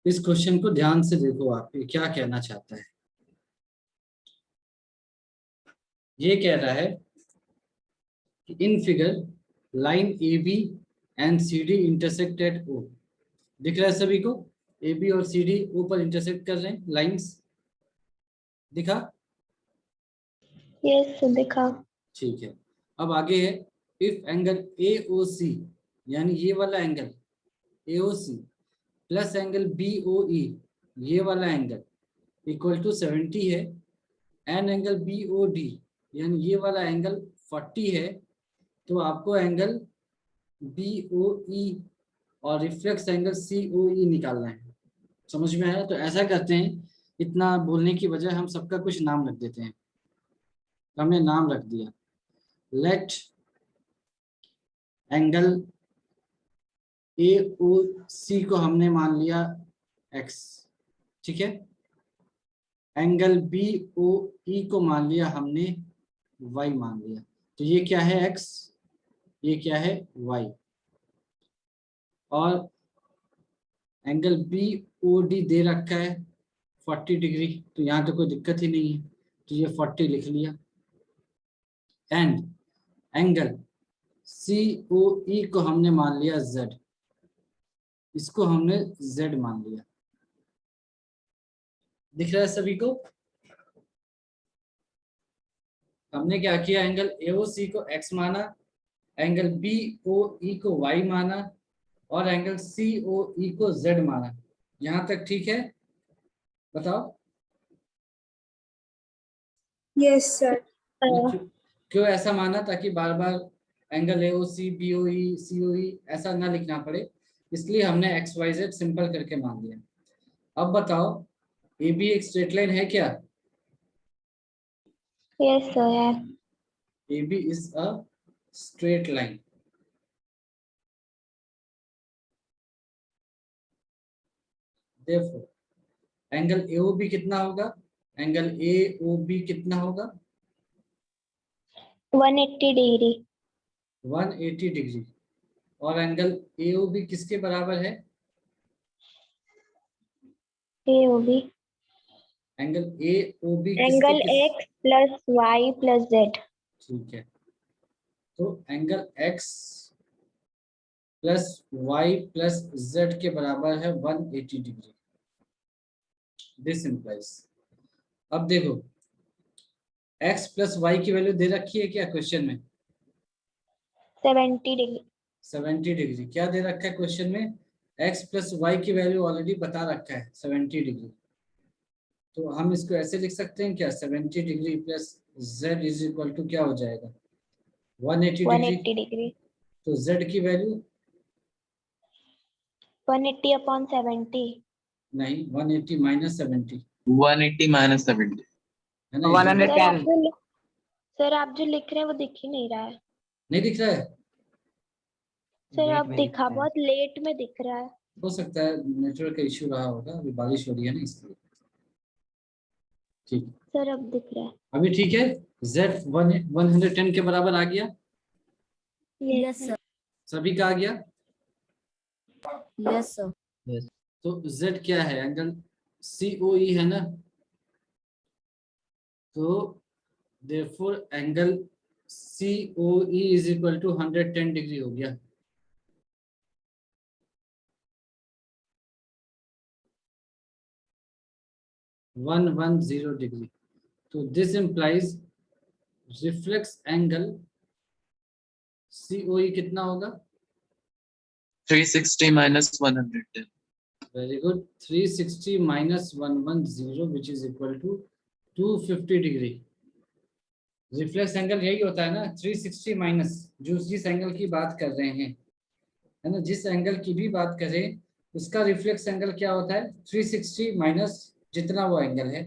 इस क्वेश्चन को ध्यान से देखो, आप ये क्या कहना चाहता है। ये कह रहा है कि in figure line A B and C D intersect at O. दिख रहा है सभी को? ए बी और सी डी ओ पर इंटरसेक्ट कर रहे हैं, लाइंस दिखा? यस दिखा। ठीक है। अब आगे है, इफ एंगल ए ओ सी, यानी ये वाला angle A O C plus angle B O E, ये वाला एंगल इक्वल टू 70 है, and angle B O D यानी ये वाला एंगल 40 है, तो आपको एंगल बी ओ ई और रिफ्लेक्स एंगल सी ओ ई निकालना है। समझ में आया? तो ऐसा करते हैं, इतना बोलने की बजाय हम सबका कुछ नाम रख देते हैं। हमने नाम रख दिया, लेट एंगल ए ओ सी को हमने मान लिया एक्स, ठीक है। एंगल बी ओ ई को मान लिया हमने वाई मान लिया। तो ये क्या है? एक्स, ये क्या है? वाई। और एंगल बी ओ डी दे रखा है 40 डिग्री, तो यहाँ तो कोई दिक्कत ही नहीं है, तो ये 40 लिख लिया। एंड एंगल सी ओ ई को हमने मान लिया जेड, इसको हमने जेड मान लिया। दिख रहा है सभी को? हमने क्या किया, एंगल ए ओ सी को एक्स माना, एंगल बी ओ ई को वाई माना, और एंगल सी ओ ई को जेड माना। यहां तक ठीक है? बताओ। Yes sir. क्यों ऐसा माना? ताकि बार बार angle A O C B O ई सी ओ ई ऐसा ना लिखना पड़े, इसलिए हमने एक्स वाई जेड सिंपल करके मान लिया। अब बताओ, ए बी एक स्ट्रेट लाइन है क्या? यस सर है। A B is a straight line. Therefore, angle A O B कितना होगा? एंगल ए ओ बी कितना होगा? 180 डिग्री। 180 डिग्री। और एंगल ए ओ बी किसके बराबर है? A O B angle A O B angle X plus Y plus Z. ठीक है, तो angle X plus Y plus Z के बराबर है 180 डिग्री। दिस इंप्लाइज, अब देखो x प्लस वाई की वैल्यू दे रखी है क्या क्वेश्चन में? 70 डिग्री। 70 डिग्री। क्या दे रखा है क्वेश्चन में? x प्लस वाई की वैल्यू ऑलरेडी बता रखा है 70 डिग्री। तो हम इसको ऐसे लिख सकते हैं क्या, 70 degree plus z is equal to क्या हो जाएगा? 180 डिग्री। तो z की वैल्यू 180 अपॉन 70। नहीं, 180 माइनस 70 180 माइनस 70 है ना? 110। सर आप जो लिख रहे हैं वो दिख ही नहीं रहा है। नहीं दिख रहा है? सर अब दिखा, बहुत लेट में दिख रहा है। हो सकता है नेटवर्क का इश्यू रहा होगा, अभी बारिश हो रही है ना इसलिए। ठीक, सर अब दिख रहा है। अभी ठीक है। z 110 के बराबर आ गया? Yes sir. सभी का आ गया? Yes sir. तो z क्या है? एंगल COE है ना? तो therefore angle COE is equal to 110 degree हो गया। One 110 degree. तो this implies reflex angle COE कितना होगा? 360 minus 110. Very good. 360 minus 110 which is equal to 250 degree. Reflex angle यही होता है ना, 360 माइनस, जो जिस एंगल की बात कर रहे हैं, है ना, जिस एंगल की भी बात करें उसका रिफ्लेक्स एंगल क्या होता है? 360 माइनस जितना वो एंगल है,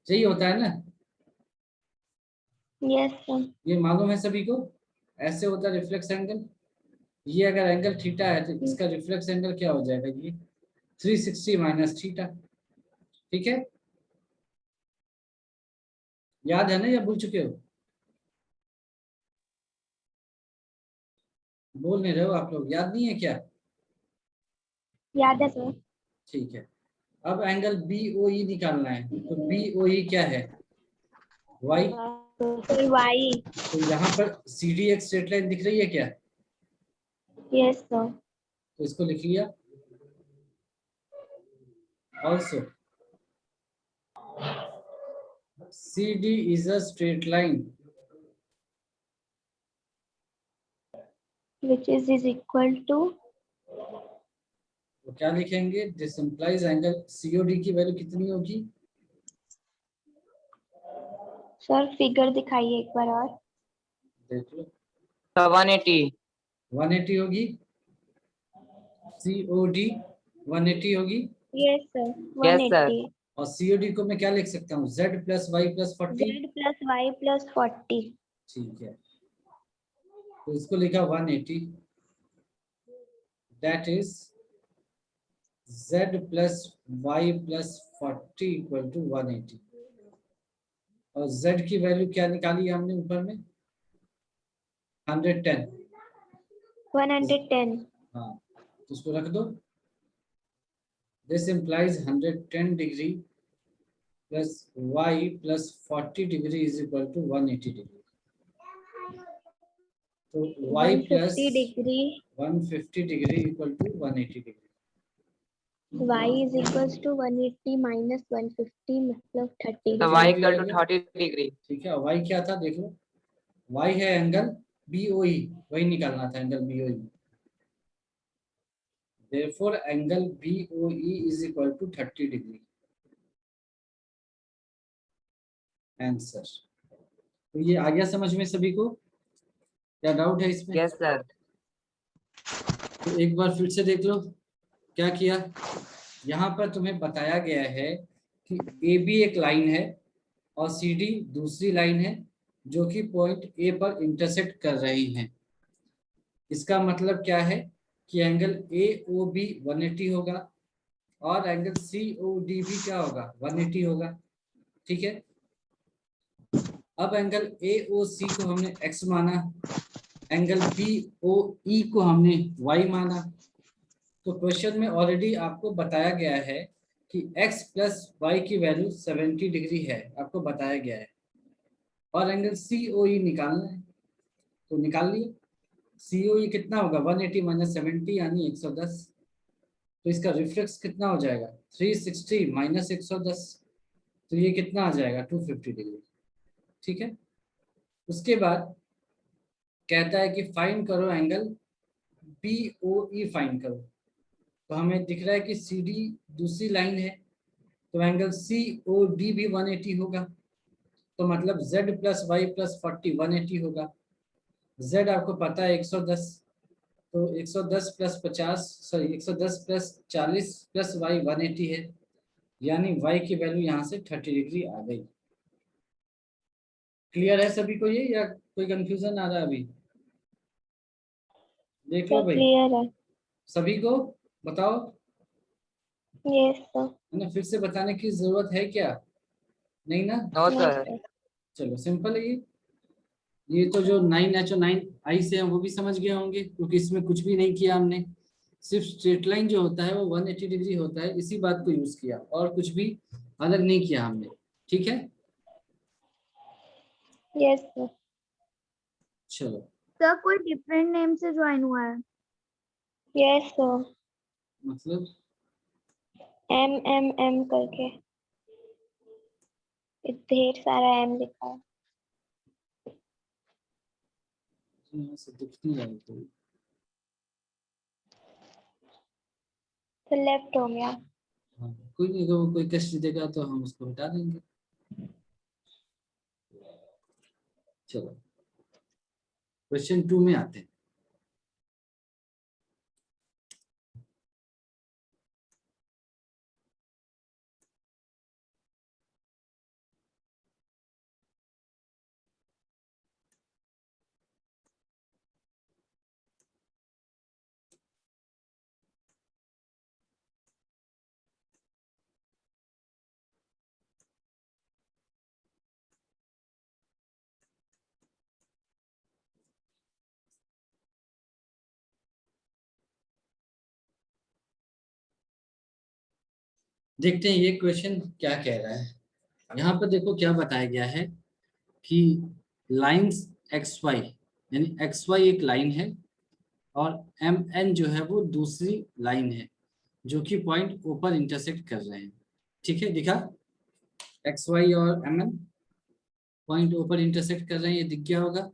यही होता है ना? Yes sir. ये मालूम है सभी को? ऐसे होता है रिफ्लेक्स एंगल। ये अगर एंगल थीटा है तो इसका रिफ्लेक्स एंगल क्या हो जाएगा? ये 360 माइनस थीटा। ठीक है, याद है ना या भूल चुके हो? बोल नहीं रहे हो आप लोग, याद नहीं है क्या? याद है सर। ठीक है, अब एंगल BOE निकालना है, तो BOE क्या है, y। Sir Y. तो यहाँ पर CD एक स्ट्रेट लाइन दिख रही है क्या, यस सर। तो इसको लिख लिया। Also CD is a straight line which is equal to। तो क्या लिखेंगे, दिस इंप्लाइज एंगल COD की वैल्यू कितनी होगी, सर फिगर दिखाइए एक बार और। देख लो, 180। 180 होगी, COD 180 होगी। Yes sir Yes, sir. 180। और COD को मैं क्या लिख सकता हूँ, Z plus Y plus 40। z plus Y plus 40। ठीक है, तो इसको लिखा 180, that is Z plus Y plus 40 equal to 180। और Z की वैल्यू क्या निकाली हमने ऊपर में, 110। 110। हाँ, तो उसको रख दो। This implies 110 degree plus y plus 40 degree is equal to 180 degree. तो y plus 150 degree 150 degree equal to 180 degree. y is equals to 180 minus 150 मतलब 30 The degree. y equal to 30 degree. ठीक है, y क्या था देख लो, y है angle BOE, वही निकालना था angle BOE। Therefore angle BOE is equal to 30 degree। Answer. तो ये आ गया समझ में सभी को, क्या डाउट है इसमें? Yes, sir. तो एक बार फिर से देख लो क्या किया। यहाँ पर तुम्हें बताया गया है कि AB एक लाइन है और CD दूसरी लाइन है जो कि पॉइंट A पर इंटरसेक्ट कर रही हैं। इसका मतलब क्या है कि एंगल AOB 180 होगा और एंगल COD भी क्या होगा, 180 होगा। ठीक है, अब एंगल AOC को हमने x माना, एंगल BOE को हमने y माना। तो क्वेश्चन में ऑलरेडी आपको बताया गया है कि x प्लस वाई की वैल्यू 70 डिग्री है, आपको बताया गया है। और एंगल COE निकालना है, तो निकाल लिए। COE कितना होगा, 180 माइनस 70 यानी 110। तो इसका रिफ्लेक्स कितना हो जाएगा, 360 माइनस 110, तो ये कितना आ जाएगा, 250 डिग्री। ठीक है, उसके बाद कहता है कि फाइंड करो एंगल BOE फाइंड करो। तो हमें दिख रहा है कि CD दूसरी लाइन है, तो एंगल COD भी 180 होगा। तो मतलब Z प्लस वाई प्लस 40 180 होगा। Z आपको पता है 110, तो 110 plus 50 sorry 110 plus 40 plus y 180 है, यानी y की वैल्यू यहाँ से 30 डिग्री आ गई। क्लियर है सभी को ये, या कोई कंफ्यूजन आ रहा है अभी? देख लो सर भाई, क्लियर है। सभी को बताओ, यस सर। है ना, फिर से बताने की जरूरत है क्या, नहीं ना? No, no sir. सर। चलो सिंपल है ये तो जो 9H और 9I से हैं वो भी समझ गए होंगे, क्योंकि इसमें कुछ भी नहीं किया हमने, सिर्फ स्ट्रेट लाइन जो होता है वो 180 डिग्री होता है, इसी बात को यूज किया और कुछ भी अलग नहीं किया हमने। ठीक है, यस सर। चलो। सर कोई डिफरेंट नेम से ज्वाइन हुआ है। Yes sir. मतलब M करके ढेर सारा M लिखा है। यहाँ से दिख नहीं रहा है कोई। तो लेफ्ट हो गया। हाँ, कोई नहीं, अगर वो कोई कष्ट देगा तो हम उसको हटा देंगे। चलो क्वेश्चन 2 में आते हैं। देखते हैं ये क्वेश्चन क्या कह रहा है। यहाँ पर देखो क्या बताया गया है कि लाइंस एक्स वाई, यानी एक्स वाई एक लाइन है और एम एन जो है वो दूसरी लाइन है, जो कि पॉइंट ओ पर इंटरसेक्ट कर रहे हैं। ठीक है, दिखा? एक्स वाई और एम एन पॉइंट ओ पर इंटरसेक्ट कर रहे हैं, ये दिख गया होगा।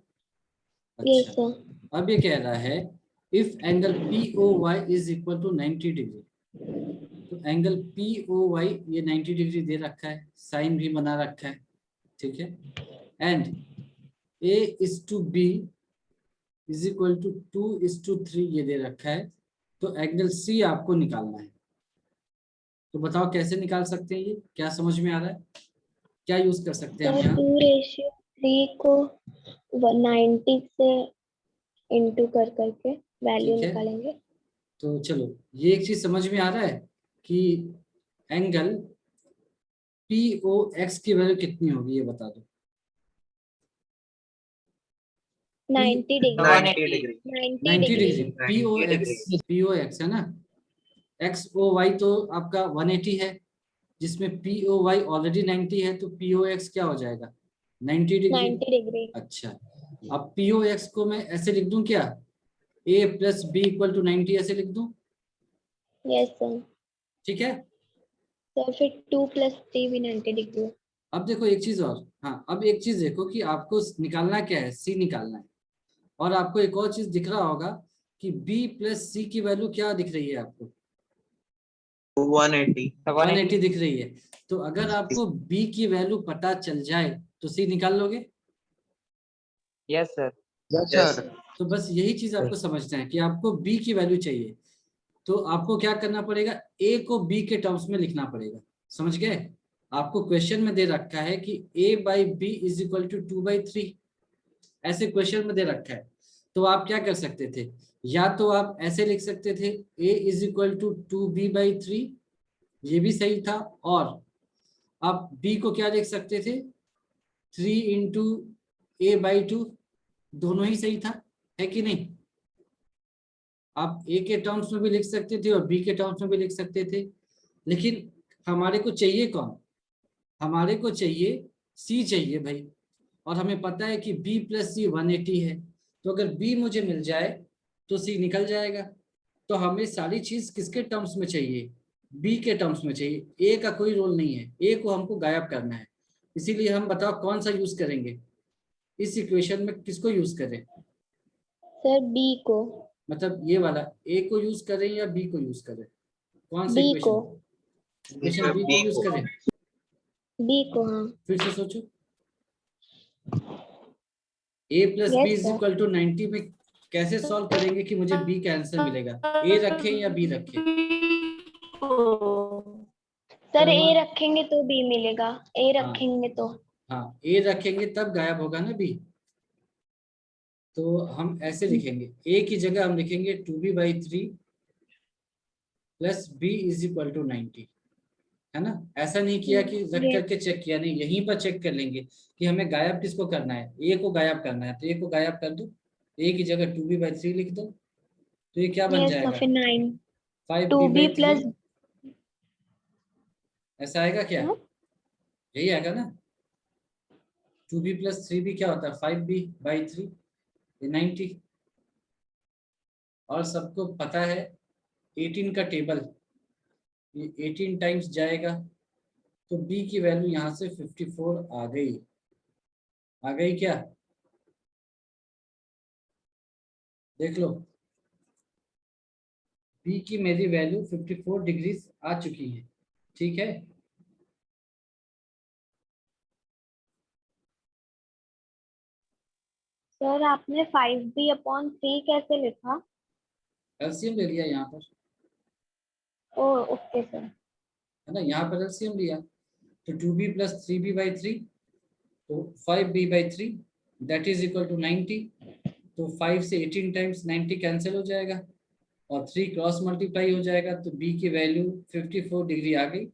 यस अच्छा, सर। अब ये कह रहा है if angle P O Y is equal to 90 degree, तो एंगल पी ओ वाई ये 90 डिग्री दे रखा है, साइन भी बना रखा है। ठीक है, and A is to B is equal to 2:3 ये दे रखा है। तो एंगल सी आपको निकालना है। तो बताओ कैसे निकाल सकते हैं, ये क्या समझ में आ रहा है, क्या यूज कर सकते हैं हम सर यहाँ? 2:3 को 90 से इंटू कर करके वैल्यू ठीक है, निकालेंगे। तो चलो ये एक चीज समझ में आ रहा है कि एंगल पी ओ एक्स की वैल्यू कितनी होगी, ये बता दो। 90 degree. 90 degree. 90 degree, P O 90 X, degree. P O X है ना। एक्स ओ वाई तो आपका 180 है, जिसमें पी ओ वाई ऑलरेडी 90 है, तो पी ओ एक्स क्या हो जाएगा, 90 डिग्री। 90 डिग्री। अच्छा, अब पी ओ एक्स को मैं ऐसे लिख दूं क्या, ए प्लस बी इक्वल टू 90 ऐसे लिख दूं? Yes sir. ठीक है, तो फिर 2 + 3 भी 90 डिग्री। अब देखो एक चीज और, हाँ अब एक चीज देखो कि आपको निकालना क्या है, सी निकालना है। और आपको एक और चीज दिख रहा होगा कि बी प्लस सी की वैल्यू क्या दिख रही है आपको, 180। 180 दिख रही है। तो अगर आपको बी की वैल्यू पता चल जाए तो सी निकाल लोगे। Yes, sir. Yes, sir. तो बस यही चीज आपको समझना है कि आपको बी की वैल्यू चाहिए, तो आपको क्या करना पड़ेगा, ए को बी के टर्म्स में लिखना पड़ेगा। समझ गए? आपको क्वेश्चन में दे रखा है कि a by B is equal to 2/3, ऐसे क्वेश्चन में दे रखा है। तो आप क्या कर सकते थे, या तो आप ऐसे लिख सकते थे a is equal to 2b/3, ये भी सही था। और आप b को क्या लिख सकते थे, 3 × a/2, दोनों ही सही था, है कि नहीं? आप ए के टर्म्स में भी लिख सकते थे और बी के टर्म्स में भी लिख सकते थे, लेकिन हमारे को चाहिए कौन, हमारे को चाहिए सी चाहिए भाई। और हमें पता है कि b प्लस सी 180 है, तो अगर b मुझे मिल जाए तो c निकल जाएगा। तो हमें सारी चीज किसके टर्म्स में चाहिए, b के टर्म्स में चाहिए, a का कोई रोल नहीं है, a को हमको गायब करना है। इसीलिए हम बताओ कौन सा यूज करेंगे इस इक्वेशन में, किसको यूज करें? सर बी को। मतलब ये वाला a को यूज करें या b को यूज करें, कौन सा बी को। इक्वेशन b को यूज करें? बी को, हाँ। फिर से सोचो, a plus B yes is sir. Equal to 90 में कैसे सॉल्व करेंगे कि मुझे b का आंसर मिलेगा, a रखें या b रखें? सर चलो ए रखेंगे तो बी मिलेगा, ए हाँ रखेंगे तो। हाँ, a रखेंगे तब गायब होगा ना b। तो हम ऐसे लिखेंगे, a की जगह हम लिखेंगे 2b/3 plus b is equal to 90, है ना। ऐसा नहीं किया कि रख यस। करके चेक किया, नहीं, यहीं पर चेक कर लेंगे कि हमें गायब किसको करना है, ए को गायब करना है, तो ए को गायब कर दो, ए की जगह 2b/3 लिख दो, तो ये क्या बन यस सर, जाएगा, फिर 9 2b 5b/3, + ऐसा आएगा क्या, हाँ? यही आएगा ना। 2b + 3b क्या होता है, 5b/3, ये 90। और सबको पता है 18 का टेबल, ये 18 टाइम्स जाएगा, तो b की वैल्यू यहाँ से 54 आ गई, आ गई क्या, देख लो b की मेरी वैल्यू 54 डिग्रीज आ चुकी है। ठीक है, सर आपने 5b/3 कैसे लिखा? एलसीएम ले लिया यहाँ पर, ओ ओके सर। है ना, यहाँ पर एलसीएम लिया, तो 2b + 3b/3, तो 5b/3 that is equal to 90। तो 5 से 18 टाइम्स 90 कैंसिल हो जाएगा और 3 क्रॉस मल्टीप्लाई हो जाएगा, तो b की वैल्यू 54 डिग्री आ गई।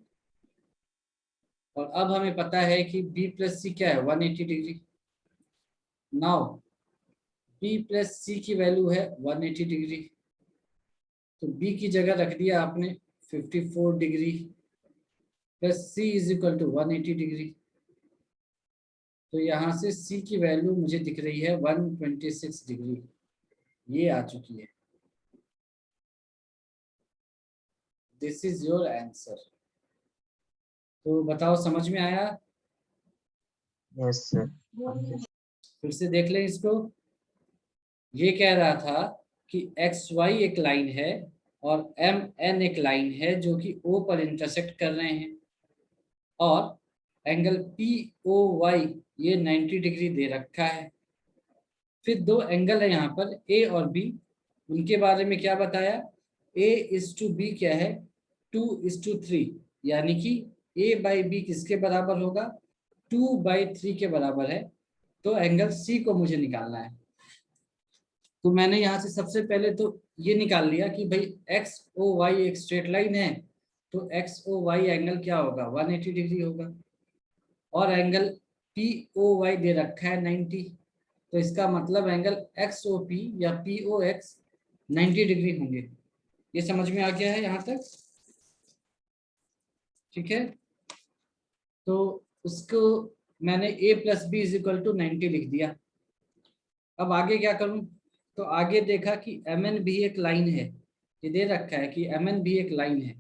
और अब हमें पता है कि b + c क्या है, 180 डिग्री। नाउ b + c की वैल्यू है 180 डिग्री, तो b की जगह रख दिया आपने 54 degree, plus C is equal to 180 degree. तो यहाँ से सी की वैल्यू मुझे दिख रही है 126 डिग्री, ये आ चुकी है। This is your answer. तो बताओ समझ में आया? Yes, sir. फिर से देख लें इसको। ये कह रहा था कि एक्स वाई एक लाइन है और एम एन एक लाइन है जो कि ओ पर इंटरसेक्ट कर रहे हैं, और एंगल पी ओ वाई ये 90 डिग्री दे रखा है। फिर दो एंगल है यहाँ पर ए और बी, उनके बारे में क्या बताया? ए इज टू बी क्या है? 2:3, यानी कि ए बाई बी किसके बराबर होगा? 2/3 के बराबर है। तो एंगल सी को मुझे निकालना है। तो मैंने यहाँ से सबसे पहले तो ये निकाल लिया कि भाई एक्स ओ वाई एक स्ट्रेट लाइन है, तो एक्स ओ वाई एंगल क्या होगा? 180 डिग्री होगा। और एंगल पी ओ वाई दे रखा है 90, तो इसका मतलब एंगल एक्स ओ पी या पी ओ एक्स 90 डिग्री होंगे। ये समझ में आ गया है यहाँ तक? ठीक है, तो उसको मैंने a plus B is equal to 90 लिख दिया। अब आगे क्या करूं? तो आगे देखा कि mn भी एक लाइन है, ये दे रखा है कि mn भी एक लाइन है।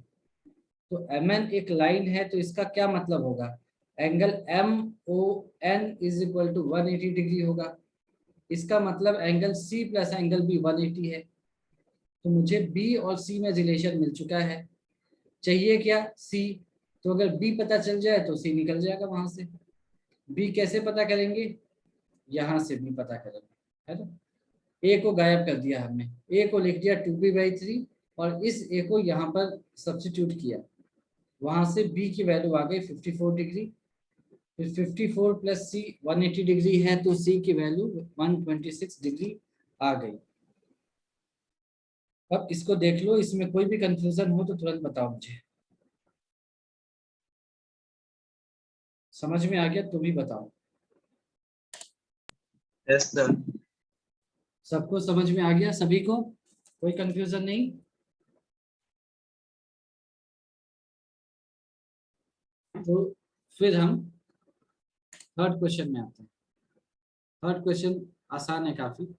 तो mn एक लाइन है तो इसका क्या मतलब होगा? Angle MON is equal to 180 degree होगा। इसका मतलब angle C plus angle B 180 है। तो मुझे B और C में रिलेशन मिल चुका है। चाहिए क्या? C। तो अगर B पता चल जाए तो C निकल जाएगा वहां से। B कैसे पता करेंगे? यहाँ से B पता करेंगे, है ना। A को गायब कर दिया हमने, A को लिख दिया 2b/3 और इस A को यहाँ पर सब्स्टिट्यूट किया, वहां से B की वैल्यू आ गई 54 डिग्री। फिर 54 प्लस C 180 डिग्री है, तो C की वैल्यू 126 डिग्री आ गई। अब इसको देख लो, इसमें कोई भी कंफ्यूजन हो तो तुरंत बताओ मुझे। समझ में आ गया? तुम ही बताओ। Yes, sir. सबको समझ में आ गया? सभी को कोई कंफ्यूजन नहीं? तो फिर हम थर्ड क्वेश्चन में आते हैं। थर्ड क्वेश्चन आसान है काफी।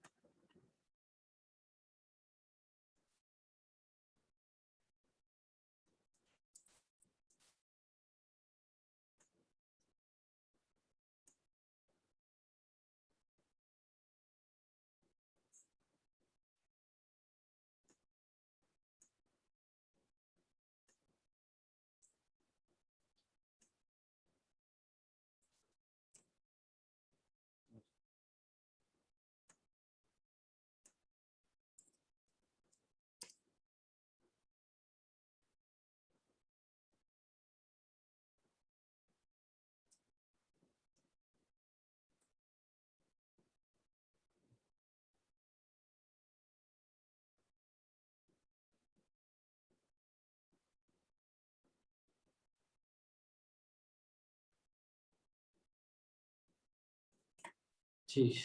ठीक,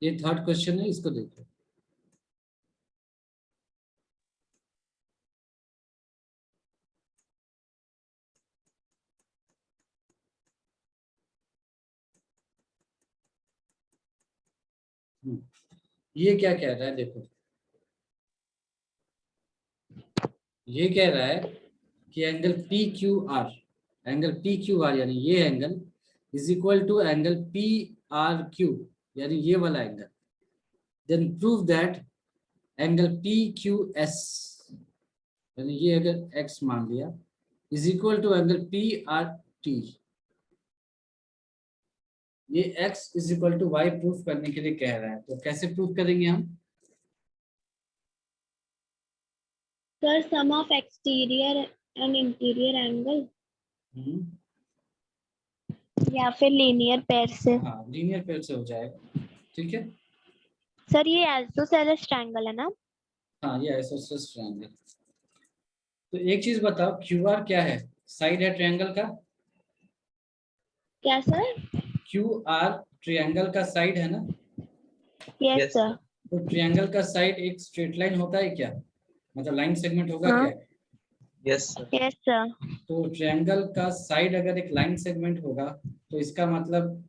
ये थर्ड क्वेश्चन है, इसको देखो। ये क्या कह रहा है? देखो, ये कह रहा है कि angle P Q R, angle P Q R यानी ये angle is equal to angle P R Q, यानी ये वाला angle. Then prove that angle P Q S, यानी ये अगर एक्स मान लिया, is equal to angle P R T. ये X is equal to Y proof करने के लिए कह रहा है, तो कैसे प्रूफ करेंगे हम? Sir, sum of exterior and interior angle या फिर लीनियर पेयर से। हाँ, लीनियर पेयर से हो जाएगा। ठीक है, सर ये आइसोसेलेस ट्रायंगल है ना? हाँ ये आइसोसेलेस ट्रायंगल। तो एक चीज बताओ, क्यू आर क्या है? साइड है ट्रायंगल का। क्या सर? क्यू आर ट्रायंगल का साइड है ना? Yes Yes, sir. sir. तो ट्रायंगल का साइड एक स्ट्रेट लाइन होता है क्या, मतलब लाइन सेगमेंट होगा हाँ। क्या? Yes, sir. Yes, sir. तो ट्रायंगल का साइड अगर एक लाइन सेगमेंट होगा तो इसका मतलब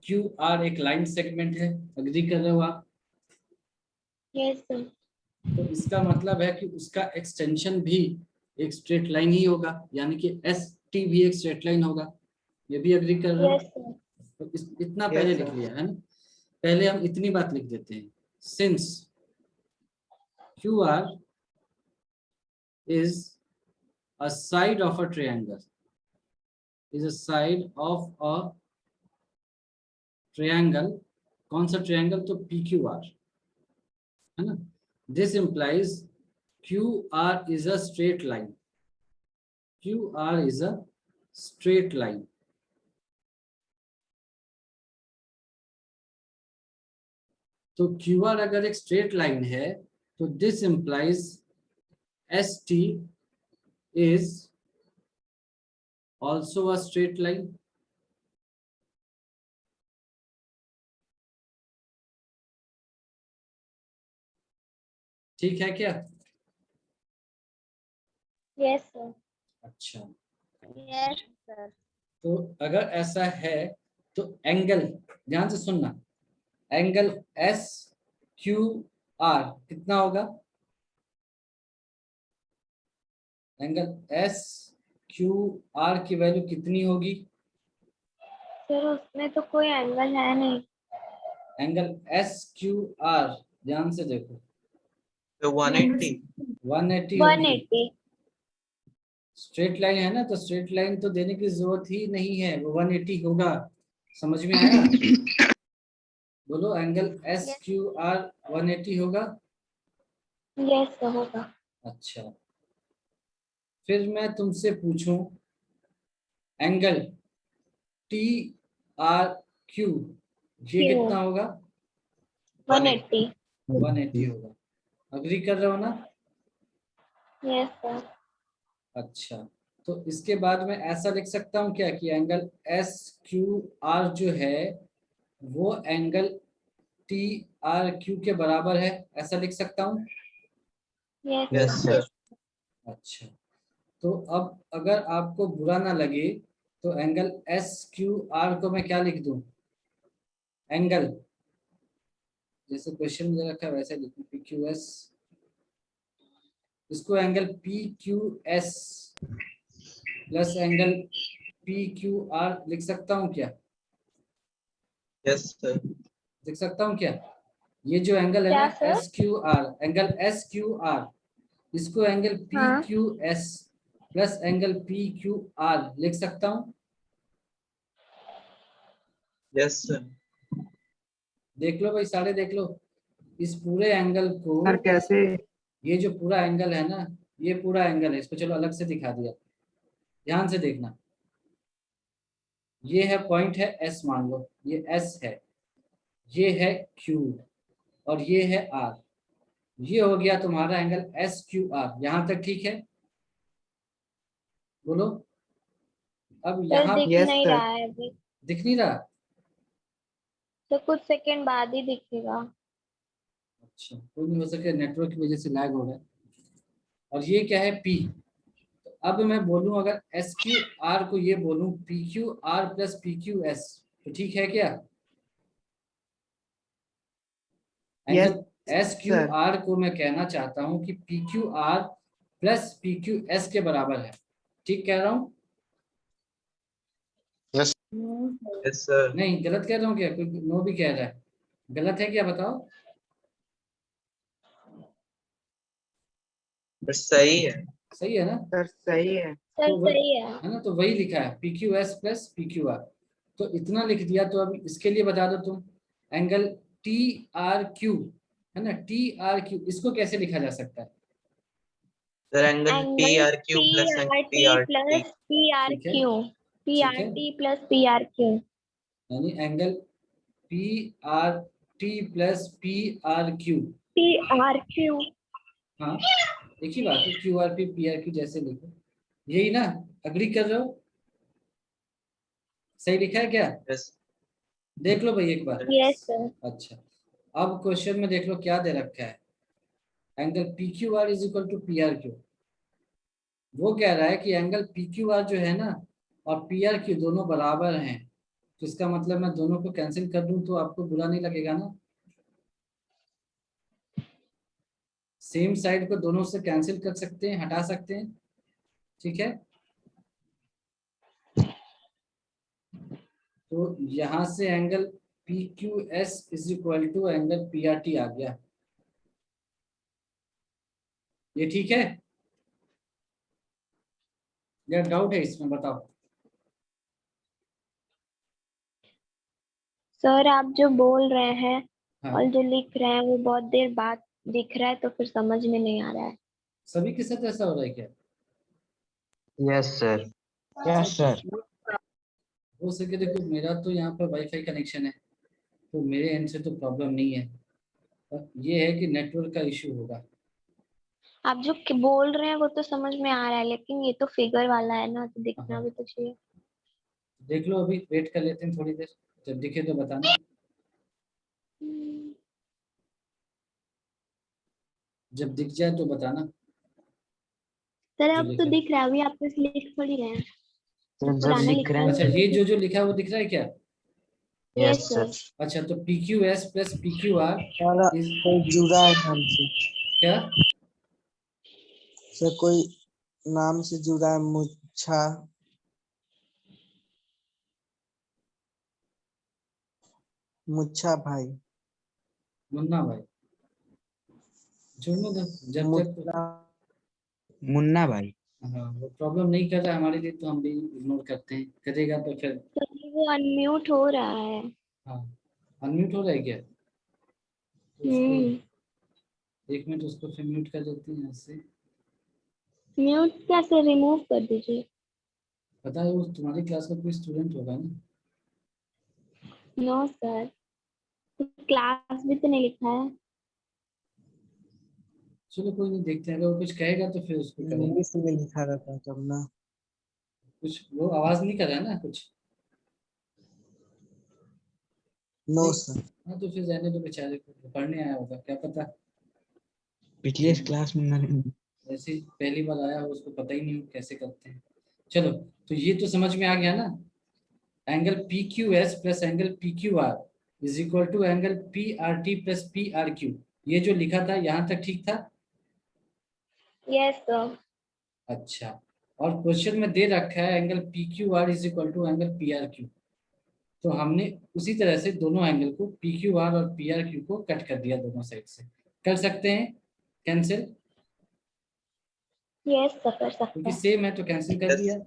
क्यू आर एक लाइन सेगमेंट है, अग्री कर रहे हो आप? Yes, sir. तो इसका मतलब है कि उसका एक्सटेंशन भी एक स्ट्रेट लाइन ही होगा, यानी कि एस टी भी एक स्ट्रेट लाइन होगा, ये भी अग्री कर रहे हो? Yes, sir. तो इतना पहले लिख लिया है ना, पहले हम इतनी बात लिख देते हैं, since Q R is a side of a triangle, is a side of a triangle, कौन सा ट्रायंगल? तो PQR है ना। This implies QR is a straight line, QR is a straight line, तो QR अगर एक स्ट्रेट लाइन है तो this implies ST is also a straight line, ठीक है क्या? Yes, sir. अच्छा, Yes, sir. तो अगर ऐसा है तो एंगल, ध्यान से सुनना, एंगल एस क्यू आर कितना होगा? एंगल एस क्यू आर की वैल्यू कितनी होगी? सर उसमें तो कोई एंगल है नहीं। एंगल एस क्यू आर ध्यान से देखो, So 180. 180 होगी। 180. स्ट्रेट लाइन है ना, तो स्ट्रेट लाइन तो देने की जरूरत ही नहीं है, वो 180 होगा। समझ में आया? बोलो, एंगल एस क्यू आर 180 होगा। Yes, sir, होगा। अच्छा, फिर मैं तुमसे पूछूं, एंगल टी आर क्यू ये क्यू। कितना होगा? 180. 180 होगा, अग्री कर रहे हो ना? Yes, sir. अच्छा, तो इसके बाद में ऐसा लिख सकता हूँ क्या कि एंगल एस क्यू आर जो है वो एंगल टी आर क्यू के बराबर है, ऐसा लिख सकता हूँ? Yes, Yes, sir. sir. अच्छा, तो अब अगर आपको बुरा ना लगे तो एंगल एस क्यू आर को मैं क्या लिख दूं? एंगल, जैसे क्वेश्चन में रखा है वैसे लिखूं, पी क्यू एस, इसको angle P Q S plus angle P Q are लिख सकता हूँ क्या? Yes, sir. लिख सकता हूँ क्या? ये जो एंगल है क्या, ना sir? S Q R, angle S Q R, इसको एंगल पी हाँ। Q S plus angle P Q are लिख सकता हूँ? Yes, sir. देख लो भाई, सारे देख लो, इस पूरे एंगल को, सर कैसे? ये जो पूरा एंगल है ना, ये पूरा एंगल है, इसको चलो अलग से दिखा दिया, ध्यान से देखना, ये है पॉइंट है एस, मान लो ये एस है, ये है क्यू और ये है आर, ये हो गया तुम्हारा एंगल एस क्यू आर, यहां तक ठीक है? बोलो, अब सर यहाँ दिख Yes, नहीं sir. रहा है अभी, दिख नहीं रहा? तो कुछ सेकंड बाद ही दिखेगा। अच्छा, कोई नहीं, हो सके नेटवर्क की वजह से लैग हो रहा है। और ये क्या है? पी, तो अब मैं बोलूं अगर एस क्यू आर को ये बोलूं P Q R plus P Q S, तो ठीक है क्या? Yes, angle S Q sir. R को मैं कहना चाहता हूं कि P Q R plus P Q S के बराबर है, ठीक कह रहा हूं? Yes, sir. नहीं, गलत कह रहा हूं क्या? कोई नो भी कह रहा है, गलत है क्या बताओ? But सही है. सही है ना? सर सही है। सर तो वही सही है। है ना, तो वही लिखा है P Q S plus P Q are, तो इतना लिख दिया। तो अब इसके लिए बता दो तुम, एंगल टी आर क्यू है ना, टी आर क्यू, इसको कैसे लिखा जा सकता है? Sir, angle angle PRQ plus angle PRT PRT. Plus PRQ, ठीक है, PRT प्लस PRQ, यानी angle P R T plus P R Q, PRQ। हाँ एक ही बात है, Q R P P R Q जैसे लिखो, यही ना, अग्री कर रहे हो? सही लिखा है क्या? Yes. देख लो भाई एक बार। Yes sir. अच्छा, अब क्वेश्चन में देख लो क्या दे रखा है, angle P Q R is equal to P R Q. वो कह रहा है कि एंगल पी क्यू आर जो है ना और पी आर क्यू दोनों बराबर हैं, तो इसका मतलब मैं दोनों को कैंसिल कर दूं तो आपको बुरा नहीं लगेगा ना। सेम साइड को दोनों से कैंसिल कर सकते हैं, हटा सकते हैं, ठीक है। तो यहां से angle P Q S is equal to angle P R T आ गया। ये ठीक है या डाउट है इसमें, बताओ। सर आप जो बोल रहे हैं हाँ, और जो लिख रहे हैं वो बहुत देर बाद दिख रहा है, तो फिर समझ में नहीं आ रहा है। सभी के साथ ऐसा हो रहा है क्या? Yes sir. Yes sir. हो सके देखो, मेरा तो यहाँ पर वाईफाई कनेक्शन है, तो मेरे एंड से तो प्रॉब्लम नहीं है, पर ये है कि नेटवर्क का इशू होगा। आप जो बोल रहे हैं वो तो समझ में आ रहा है, लेकिन ये तो फिगर वाला है ना, तो दिखना हाँ, भी तो चाहिए। देख लो, अभी वेट कर लेते हैं थोड़ी देर, जब दिखे तो बताना, हम्म, जब दिख जाए तो बताना सर जो अब तो लिखा है। दिख रहा है, अभी आप बस लिख थोड़ी रहे हैं। तो जब पुराना लिख लिखा रहे है अच्छा, हैं। ये जो जो लिखा है वो दिख रहा है क्या? Yes yes sir. सर। अच्छा, तो P Q S plus P Q are sir is कोई जुड़ा है नाम से। क्या? सर कोई नाम से जुड़ा है, मुच्छा। मुच्छा भाई। मुन्ना भाई, छोड़ो दो, जब तक। मुन्ना। मुन्ना भाई। हाँ, वो प्रॉब्लम नहीं कर रहा है हमारे लिए तो हम भी इग्नोर करते हैं, करेगा तो फिर। तो वो अनम्यूट हो रहा है। हाँ, अनम्यूट हो रहा है क्या? तो उसको हम्म। 1 मिनट, उसको फिर म्यूट कर देते हैं यहाँ से। म्यूट कैसे, रिमूव कर दीजिए। पता है वो तुम्हारी क्लास का कोई स्टूडेंट होगा ना? नो सर, क्लास भी तो नहीं लिखा है। चलो कोई नहीं, देखते हैं, अगर वो कुछ कहेगा तो फिर उसको करेंगे। इंग्लिश में लिखा रहता है तब ना। कुछ वो आवाज नहीं कर रहा है ना कुछ? नो नहीं। सर। हाँ, तो फिर रहने दो, बेचारे को पढ़ने आया होगा, क्या पता। पिछले क्लास में मैंने। ऐसे ही पहली बार आया हो, उसको पता ही नहीं हो कैसे करते हैं। चलो, तो ये तो समझ में आ गया ना, angle P Q S plus angle P Q R is equal to angle P R T plus P R Q. ये जो लिखा था यहाँ तक ठीक था? Yes sir. अच्छा, और क्वेश्चन में दे रखा है angle P Q R is equal to angle P R Q, तो हमने उसी तरह से दोनों एंगल को पी क्यू आर और पी आर क्यू को कट कर दिया, दोनों साइड से कर सकते हैं कैंसिल, यस सर, कर सकते क्योंकि हैं। सेम है तो कैंसिल कर Yes. दिया।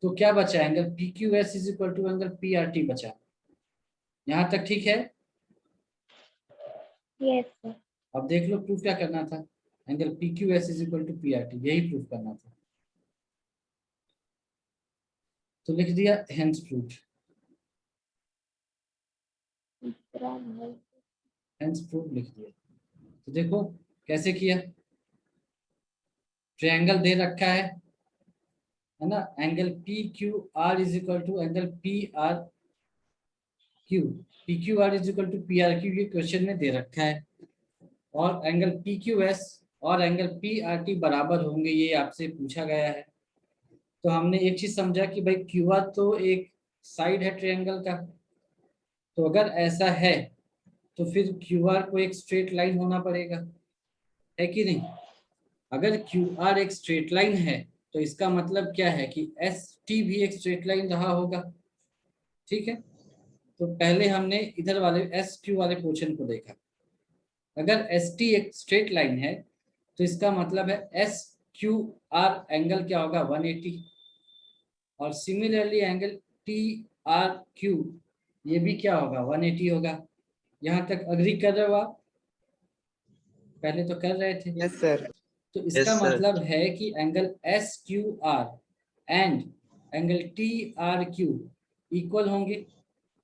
तो क्या बचा, angle P Q S is equal to angle P R T बचा। यहाँ तक ठीक है? Yes sir. अब देख लो प्रूफ क्या करना था, angle P Q S is equal to P R T, यही प्रूफ करना था, तो लिख दिया हेंस प्रूफ। हेंस प्रूफ लिख दिया। तो देखो कैसे किया, ट्रायंगल दे रखा है ना, angle P Q R is equal to angle P R Q, P Q R is equal to P R Q, ये क्वेश्चन में दे रखा है, और एंगल पी क्यू एस और एंगल पी आर टी बराबर होंगे, ये आपसे पूछा गया है। तो हमने एक चीज समझा कि भाई क्यू आर तो एक साइड है ट्रायंगल का, तो अगर ऐसा है तो फिर क्यू आर को एक स्ट्रेट लाइन होना पड़ेगा, है कि नहीं? अगर क्यू आर एक स्ट्रेट लाइन है तो इसका मतलब क्या है कि एस टी भी एक स्ट्रेट लाइन रहा होगा, ठीक है। तो पहले हमने इधर वाले एस क्यू वाले पोर्शन को देखा, अगर एस टी एक स्ट्रेट लाइन है तो इसका मतलब है एस क्यू आर एंगल क्या होगा, 180, और similarly angle T R Q ये भी क्या होगा, 180 होगा। यहाँ तक अग्री कर रहे हो आप? पहले तो कर रहे थे। Yes sir. तो Yes, इसका sir. मतलब है कि angle S Q R and angle T R Q equal होंगे,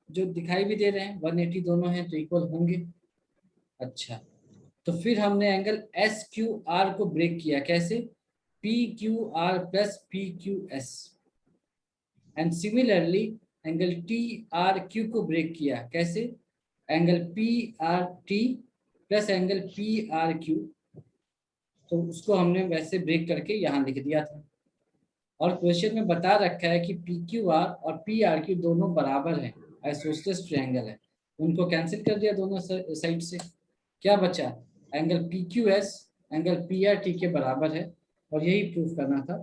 जो दिखाई भी दे रहे हैं 180 दोनों हैं तो इक्वल होंगे। अच्छा, तो फिर हमने एंगल एस क्यू आर को ब्रेक किया, कैसे, P Q R plus P Q S, and similarly angle T R Q को ब्रेक किया, कैसे, angle P R T plus angle P R Q, तो उसको हमने वैसे ब्रेक करके यहाँ लिख दिया था। और क्वेश्चन में बता रखा है कि पी क्यू आर और पी आर क्यू दोनों बराबर हैं, आइसोसेलेस ट्रायंगल है, उनको कैंसिल कर दिया दोनों साइड से। क्या बचा? Angle P Q S angle P R T के बराबर है, और यही प्रूफ करना था।